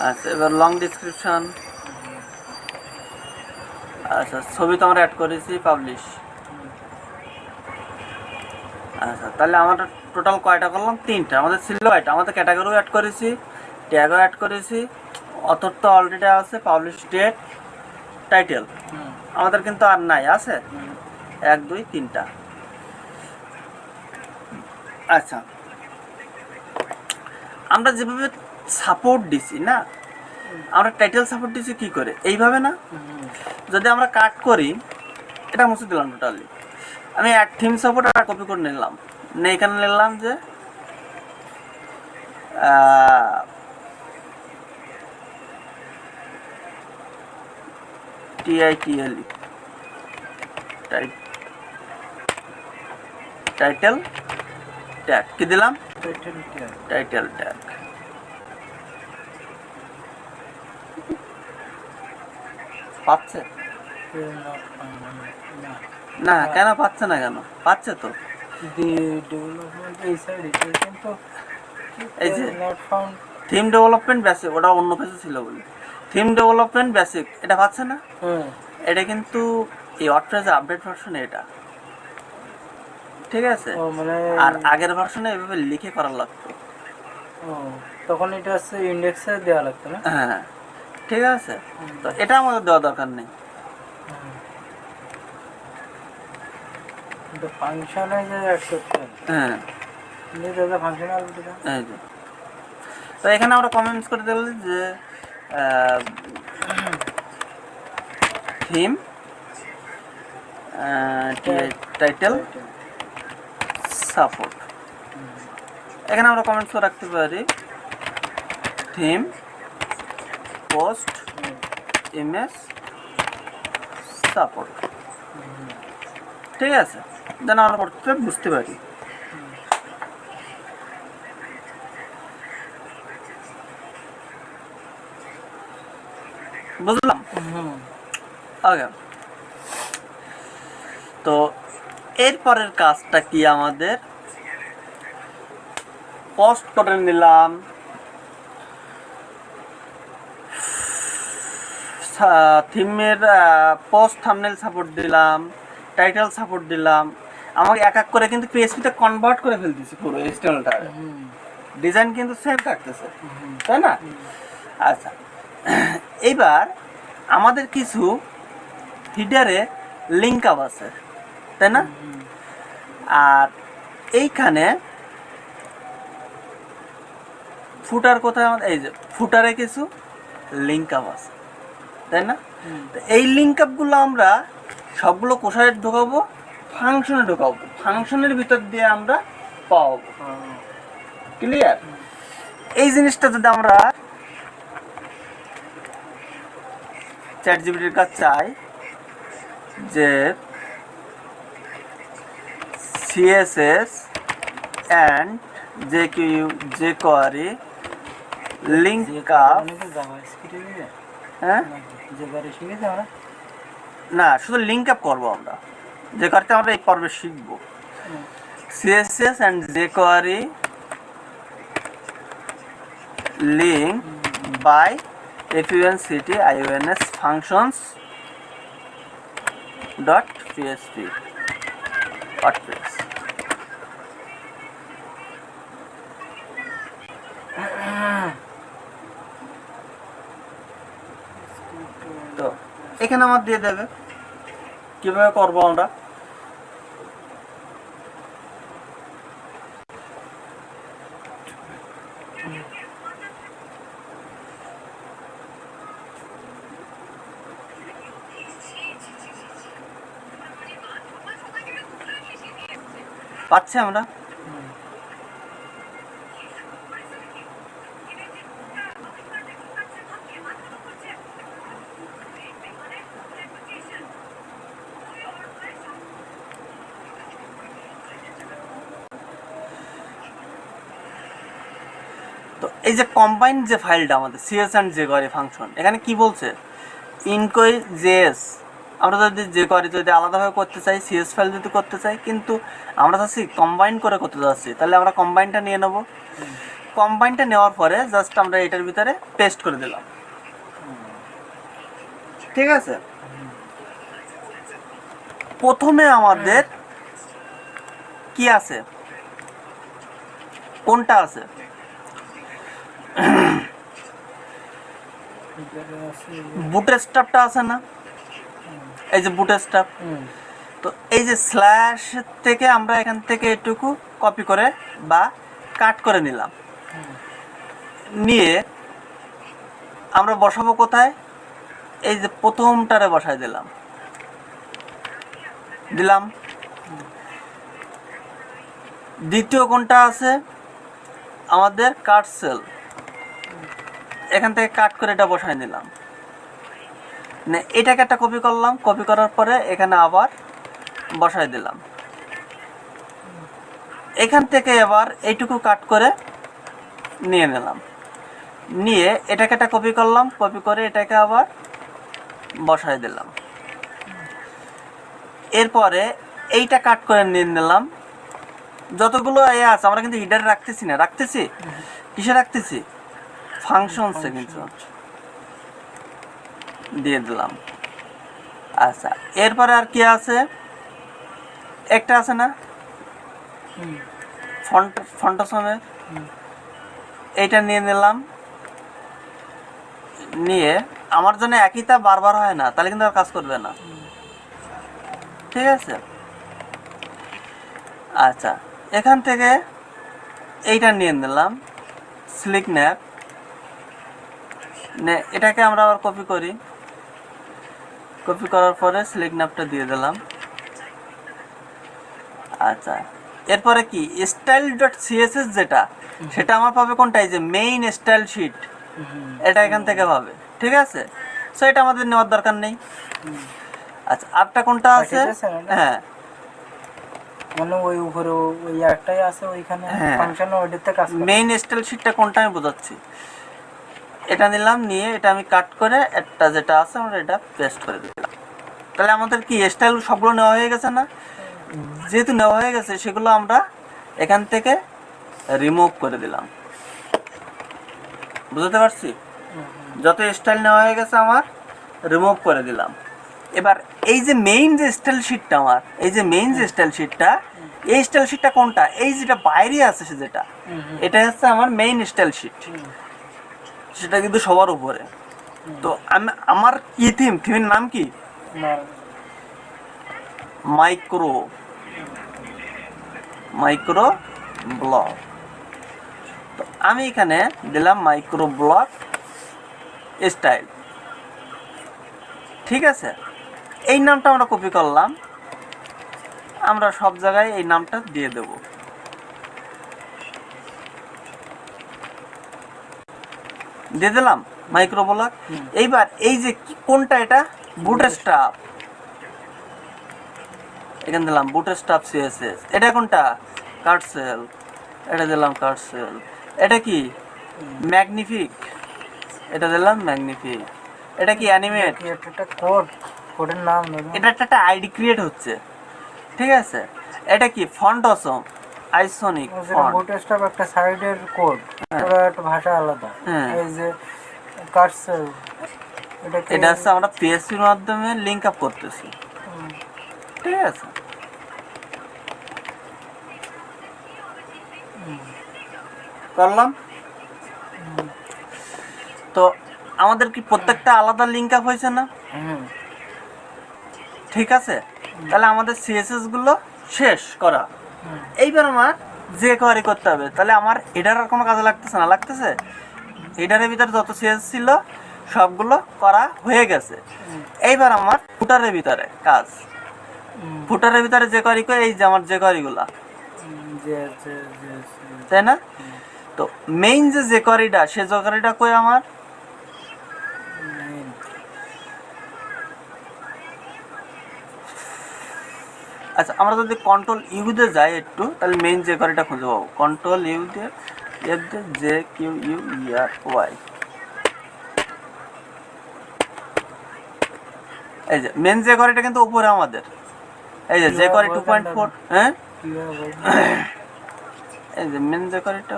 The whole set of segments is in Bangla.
আচ্ছা, এবার লং ডিসক্রিপশন। আচ্ছা, ছবি তো আমরা অ্যাড করেছি, পাবলিশ। আচ্ছা, তাহলে আমরা টোটাল কয়টা করলাম? 3টা। আমাদের ছিল কয়টা? আমাদের ক্যাটাগরিও অ্যাড করেছি, ট্যাগও অ্যাড করেছি, অথর তো অলরেডি আছে, পাবলিশ ডেট, টাইটেল আমাদের কিন্তু আর নাই, আছে 1 2 3টা। আচ্ছা, আমরা যেভাবে সাপোর্ট দিছি না, আমরা টাইটেল সাপোর্ট দিছি কি করে? এইভাবে না? যদি আমরা কাট করি, এটা মুছে দিলাম টোটালি, আমি অ্যাড থিম সাপোর্ট আর কপি করে নিলাম, এখানে নিলাম যে TITLE টাইটেল ট্যাগ কি দিলাম? Title tag. পাচ্ছে না? কেন পাচ্ছে না? কেন পাচ্ছে তো? এই যে থিম ডেভেলপমেন্ট বেসিক, ওটা অন্য পেজে ছিল বলে থিম ডেভেলপমেন্ট বেসিক, এটা পাচ্ছে না? এটা কিন্তু এই ওয়ার্ডপ্রেসে আপডেট ভার্সনে এটা, ঠিক আছে? আর আগের ভার্সনে এভাবে লিখে করা লাগতো, তখন এটা হচ্ছে ইন্ডেক্সে দেওয়া লাগতো না? হ্যাঁ, ঠিক আছে। তো এটা আমাদের দেওয়া দরকার নেই। ফাংশনে যে অ্যাড করতে হবে, হ্যাঁ, ফাংশনাল। এই যে, তো এখানে আমরা কমেন্টস করে দিলাম যে থিম টাইটেল সাপোর্ট। এখানে আমরা কমেন্টস করে রাখতে পারি থিম পোস্ট ইমেজ সাপোর্ট, ঠিক আছে? যেন আমরা পড়তে বুঝতে পারি। বুঝলাম? ওকে, তো এরপরের কাজটা কি? আমাদের পোস্ট করে নিলাম, থিমের পোস্ট থাম্বনেল সাপোর্ট দিলাম, টাইটেল সাপোর্ট দিলাম, আমাকে এক এক করে কিন্তু পিএসপিতে কনভার্ট করে ফেলতেছি পুরো এক্সটার্নালটা, ডিজাইন কিন্তু সেম থাকতেছে, তাই না? আচ্ছা, এইবার আমাদের কিছু হিডারে লিঙ্ক আপ আছে, তাই না? আর এইখানে ফুটার কোথায়? আমাদের এই যে ফুটারে কিছু লিঙ্ক আপ আছে, তাই না? এই লিঙ্ক আপগুলো আমরা সবগুলো কোথায় ঢোকাবো? ফাংশনে ঢোকাবো, ফাংশনের ভিতর দিয়ে আমরা পাবো। ক্লিয়ার? এই জিনিসটা যদি আমরা চ্যাটজিপিটির কাছে চাই যে CSS and jQuery link up, হ্যাঁ না, শুধু লিঙ্ক আপ করবো আমরা, যে করতে আমরা এই পর্বে শিখবো CSS and jQuery link by functions functions dot php WordPress। তো এখানে আমার দিয়ে দেবে, কিভাবে করবো আমরা? পাচ্ছি আমরা? তো এই যে কম্বাইন যে ফাইলটা আমাদের সিএস অ্যান্ড jQuery ফাংশন, এখানে কি বলছে? ইনকোয়ারি জেএস, আমরা যদি jQuery যদি আলাদাভাবে করতে চাই, সিএস ফাইল যদি করতে চাই, কিন্তু আমরা চাচ্ছি কম্বাইন করে করতে যাচ্ছি, তাহলে আমরা কম্বাইনটা নিয়ে নেব। কম্বাইনটা নেওয়ার পরে জাস্ট আমরা এটার ভিতরে পেস্ট করে দিলাম। ঠিক আছে, প্রথমে আমাদের কি আছে, কোনটা আছে, বুটস্ট্র্যাপটা আছে না, এই যে বুটস্ট্র্যাপ। তো এই যে স্ল্যাশ থেকে আমরা এখান থেকে এটুকু কপি করে বা কাট করে নিলাম, নিয়ে আমরা বসাবো কোথায়, এই যে প্রথমটারে বসাই দিলাম। দ্বিতীয় কোনটা আছে আমাদের, কাট সেল, এখান থেকে কাট করে এটা বসাই নিলাম, এটাকে একটা কপি করলাম, কপি করার পরে এখানে আবার বসাই দিলাম। এখান থেকে এবার এইটুকু কাট করে নিয়ে নিলাম, নিয়ে এটাকে একটা কপি করলাম, কপি করে এটাকে আবার বসাই দিলাম। এরপরে এইটা কাট করে নিয়ে নিলাম। যতগুলো এ আছে আমরা কিন্তু হিডারে রাখতেছি না, রাখতেছি কিসে রাখতেছি, ফাংশনসে কিন্তু দিয়ে দিলাম। আচ্ছা, এরপরে আর কি আছে, একটা আছে না ফন্টসমের, এইটা নিয়ে নিলাম, নিয়ে আমার জন্য একইটা বারবার হয় না, তাহলে কিন্তু আর কাজ করবে না। ঠিক আছে, আচ্ছা এখান থেকে এইটা নিয়ে নিলাম স্লিক ন্যাপ, এটাকে আমরা আবার কপি করি, কপি করার পরে স্লিক ন্যাপটা দিয়ে দিলাম। আচ্ছা, এরপরে কি স্টাইল ডট সিএসএস যেটা, সেটা আমার পাবে কোনটা, এই যে মেইন স্টাইল শিট, এটা এখান থেকে পাবে। ঠিক আছে, সো এটা আমাদের নেওয়ার দরকার নেই। আচ্ছা, আরটা কোনটা আছে, হ্যাঁ মানে ওই উপরে ওই একটাই আছে ওইখানে ফাংশন, ওইটাতে কাজ করে। মেইন স্টাইল শিটটা কোনটা আমি বোঝাচ্ছি, এটা নিলাম, নিয়ে এটা আমি কাট করে একটা যেটা আছে আমরা এটা পেস্ট করে দিলাম। তাহলে আমাদের কি স্টাইল সবগুলো নেওয়া হয়ে গেছে না? যেহেতু নেওয়া হয়ে গেছে সেগুলো আমরা এখান থেকে রিমুভ করে দিলাম। বুঝতে পারছি? যত স্টাইল নেওয়া হয়ে গেছে আমার রিমুভ করে দিলাম। এবার এই যে মেইন যে স্টাইল শিটটা আমার, এই যে মেইন যে স্টাইল শিটটা, এই স্টাইল শিটটা কোনটা, এই যেটা বাইরে আছে সে যেটা, এটা হচ্ছে আমার মেইন স্টাইল শিট, সেটা কিন্তু সবার উপরে। তো আমি আমার কি থিমের নাম কি, মাইক্রো ব্লক। তো আমি এখানে দিলাম মাইক্রো ব্লক স্টাইল। ঠিক আছে, এই নামটা আমরা কপি করলাম, আমরা সব জায়গায় এই নামটা দিয়ে দেব। দিয়ে দিলাম মাইক্রো ব্লক। এইবার এই যে কোনটা, এটা বুটস্ট্র্যাপ, এখানে দিলাম বুটস্ট্র্যাপ সিএসএস। এটা কোনটা, কাটসেল, এটা দিলাম কাটসেল। এটা কি ম্যাগনিফিক, এটা দিলাম ম্যাগনিফিক। এটা কি অ্যানিমেট, এটা কোড, কোডের নাম, এটা একটা আইডি ক্রিয়েট হচ্ছে। ঠিক আছে, এটা কি ফন্ট অসম, আইসনিক ফন্ট, বুটস্ট্র্যাপ একটা সাইডের কোড, ওটা একটা ভাষা আলাদা। এই যে কাটসেল, এটা হচ্ছে আমরা পিএসপির মাধ্যমে লিংক আপ করতেছি। ঠিক আছে, করলাম। তো আমাদের কি প্রত্যেকটা আলাদা লিংক আপ হয়েছে না? ঠিক আছে, তাহলে আমাদের সিএসএস গুলো শেষ করা। এইবার আমার যে কোয়ারি করতে হবে, তাহলে আমার হেডার আর কোনো কাজে লাগতেছে না, লাগতেছে? হেডারের ভিতরে যত সিএসএস ছিল সবগুলো করা হয়ে গেছে। এইবার আমার ফুটারের ভিতরে কাজ, ফুটারের ভিতরে যে কোয়ারি করে, এই যে আমার যে কোয়ারিগুলা, তাই না? তো মেইন যে কোয়ারিটা, সে যে কোয়ারিটা কই আমার, আচ্ছা আমরা যদি কন্ট্রোল ইউ দিয়ে যাই একটু, তাহলে মেইন যে কোয়ারিটা খুঁজে পাবো। কন্ট্রোল ইউ দিয়ে এফ দিয়ে J Q U R Y, এই যে মেইন যে কোয়ারিটা কিন্তু উপরে আমাদের, এই যে কোয়ারি 2.4, হ্যাঁ এই যে মেইন যে কোয়ারিটা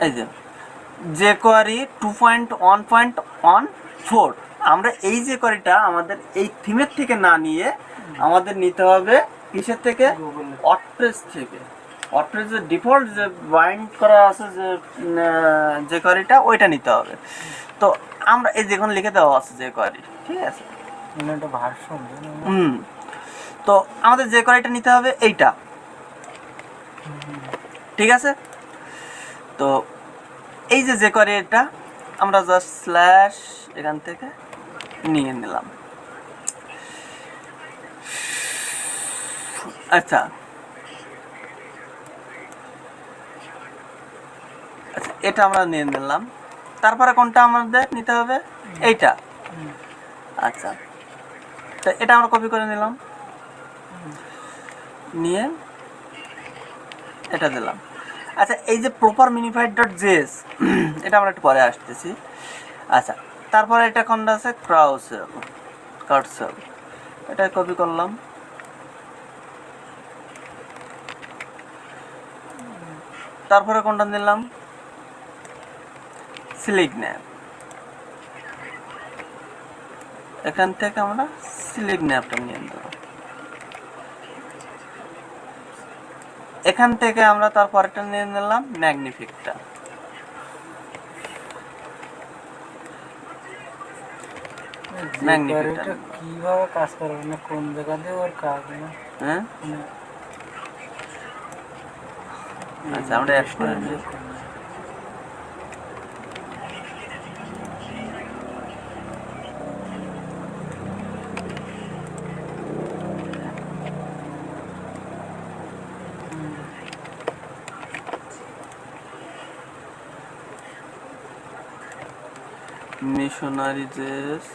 এই যে jQuery 2.1.14, আমরা এই jQueryটা আমাদের এই থিমের থেকে না নিয়ে আমাদের নিতে হবে কিসের থেকে? ওয়ার্ডপ্রেস থেকে। ওয়ার্ডপ্রেসের ডিফল্ট যে বাইন্ড করা আছে যে jQueryটা ওইটা নিতে হবে। তো আমরা এই যেখানে লিখে দেওয়া আছে jQuery, ঠিক আছে, এটা ভার্সন। তো আমাদের jQueryটা নিতে হবে এইটা, ঠিক আছে। তো এই যে jQuery এটা আমরা জাস্ট স্ল্যাশ এখান থেকে নিয়ে নিলাম। আচ্ছা আচ্ছা, এটা আমরা নিয়ে নিলাম। তারপরে কোনটা আমাদের নিতে হবে? এইটা। আচ্ছা, তো এটা আমরা কপি করে নিলাম, নিয়ে এটা দিলাম। আচ্ছা, এই যে প্রপার মিনিফাইড ডট জেএস, এটা আমরা একটু পরে আসতেছি। আচ্ছা, তারপরে এটা কোনটা আছে? কার্সেল, এটা কপি করলাম, তারপরে কোনটা নিলাম? সিলেক্ট ন্যাপ, এখান থেকে আমরা সিলেক্ট ন্যাপটা নিয়ে নেব। এখান থেকে আমরা তারপরটা নিয়ে নিলাম ম্যাগনিফিকটা। ম্যাগনিফিকটা কিভাবে কাজ করে, মানে কোন জায়গা দিয়ে ওর কাজ? হ্যাঁ, আচ্ছা আমরা অ্যাড করে নিই। মিশনারি জেস,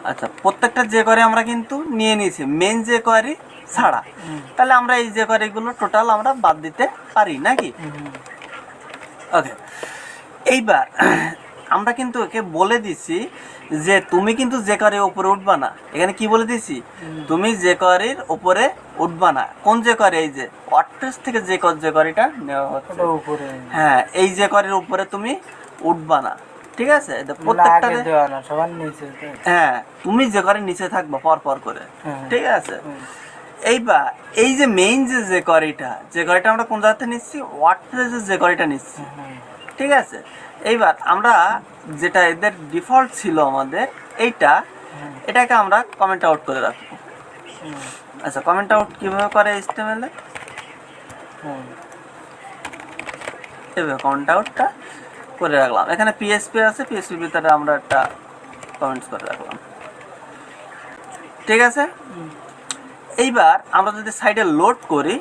আচ্ছা প্রত্যেকটা jQuery আমরা কিন্তু নিয়ে নিয়েছি মেন jQuery ছাড়া, তাহলে আমরা এই jQuery গুলো টোটাল আমরা বাদ দিতে পারি নাকি? ওকে, এইবার আমরা কিন্তু একে বলে দিছি যে তুমি কিন্তু jQuery এর উপরে উঠবা না। এখানে কি বলে দিছি? তুমি jQuery এর উপরে উঠবা না। কোন jQuery? এই যে ওয়ার্ডপ্রেস থেকে যে jQueryটা নেওয়া হচ্ছে, হ্যাঁ এই jQuery এর উপরে তুমি উঠবা না, ঠিক আছে। প্রত্যেকটা হ্যাঁ তুমি jQuery নিচে থাকবা পর পর করে, ঠিক আছে। এইবার এই যে মেইন যে jQueryটা আমরা কোন জায়গাতে নিচ্ছি? ওয়ার্ডপ্রেসের jQueryটা নিচ্ছি, ঠিক আছে। এইবার আমরা যেটা এদের ডিফল্ট ছিল আমাদের এইটা, এটাকে আমরা কমেন্ট আউট করে রাখবো। আচ্ছা, কমেন্ট আউট কিভাবে করে HTML এ? এভাবে কমেন্ট আউটটা করে রাখলাম। এখানে PHP আছে, PHP ভিতরে আমরা একটা কমেন্টস করে রাখলাম, ঠিক আছে। এইবার আমরা যদি সাইডে লোড করি,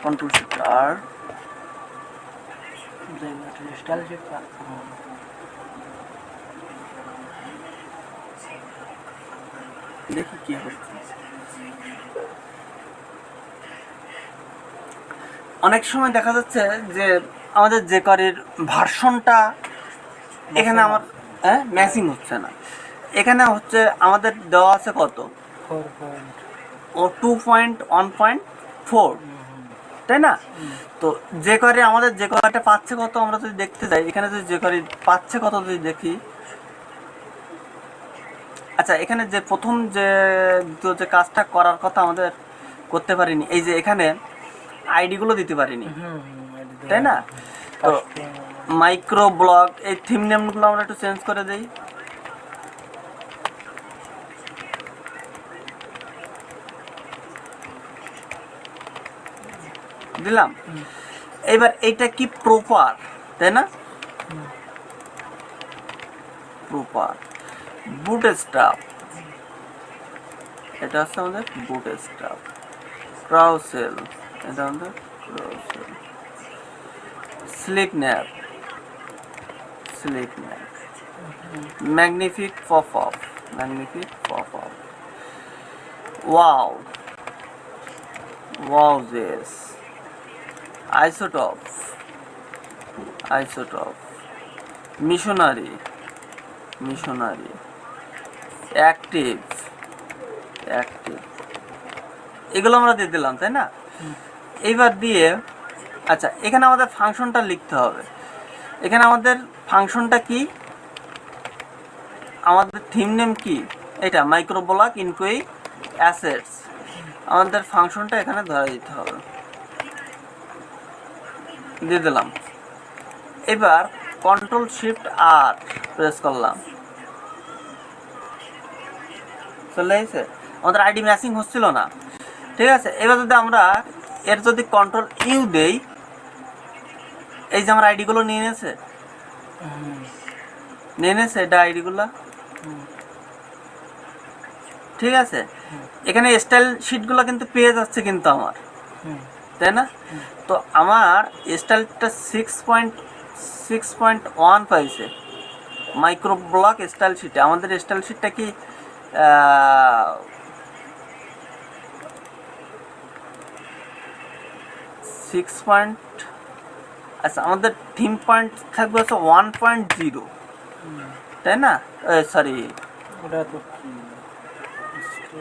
কন্ট্রোল শিফট আর, দেখি কি হচ্ছে। অনেক সময় দেখা যাচ্ছে যে আমাদের jQueryর ভার্সনটা এখানে আমার ম্যাচিং হচ্ছে না। এখানে হচ্ছে আমাদের দেওয়া আছে কত? 2.1.4, তাই না? তো jQuery আমাদের jQueryটা পাচ্ছে কত আমরা যদি দেখতে যাই, এখানে যদি jQuery পাচ্ছে কত যদি দেখি, আচ্ছা এখানে যে প্রথম যে কাজটা করার কথা আমাদের করতে পারিনি, এই যে এখানে আইডিগুলো দিতে পারিনি, তাই না? তো মাইক্রো ব্লগ এই থিম নেমগুলো আমরা একটু চেঞ্জ করে দেই। দিলাম। এবার এইটা কি প্রপার, তাই না? প্রপার বুটস্ট্র্যাপ, এটা হচ্ছে আমাদের বুটস্ট্র্যাপ। ক্রাউসেল, এটা আমাদের carousel. Slick nav, magnific popup, wow, wowjs, isotope, masonry, active, এগুলো আমরা দিয়ে দিলাম, তাই না? এইবার দিয়ে আচ্ছা এখানে আমাদের ফাংশনটা লিখতে হবে। এখানে আমাদের ফাংশনটা কি, আমাদের থিম নেম কি, এটা মাইক্রোব্লক ইনকোয়ারি অ্যাসেটস, আমাদের ফাংশনটা এখানে ধরে দিতে হবে, দিয়ে দিলাম। এবার কন্ট্রোল শিফট আর প্রেস করলাম, চলে এসেছে। আমাদের আইডি ম্যাচিং হচ্ছিল না, ঠিক আছে? এবার যদি আমরা এর যদি কন্ট্রোল ইউ দেই, এই যে আমার আইডিগুলো নিয়ে নিয়েছে এটা আইডিগুলো, ঠিক আছে? এখানে স্টাইল শিটগুলো কিন্তু পেয়ে যাচ্ছে কিন্তু আমার, তাই না? তো আমার স্টাইলটা 6.1 পাইছে মাইক্রোব্লক স্টাইল শিটে। আমাদের স্টাইল শিটটা কি আচ্ছা আমাদের থিম পয়েন্ট থাকবে হচ্ছে 1.0, তাই না? সরি, ওটা তো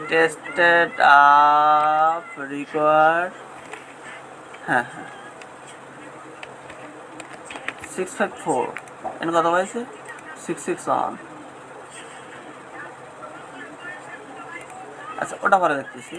টেস্টেড আপ রিকোয়ার্ড, হ্যাঁ 654, এর কথা হয়েছে 661। আচ্ছা ওটা পরে দেখতেছি।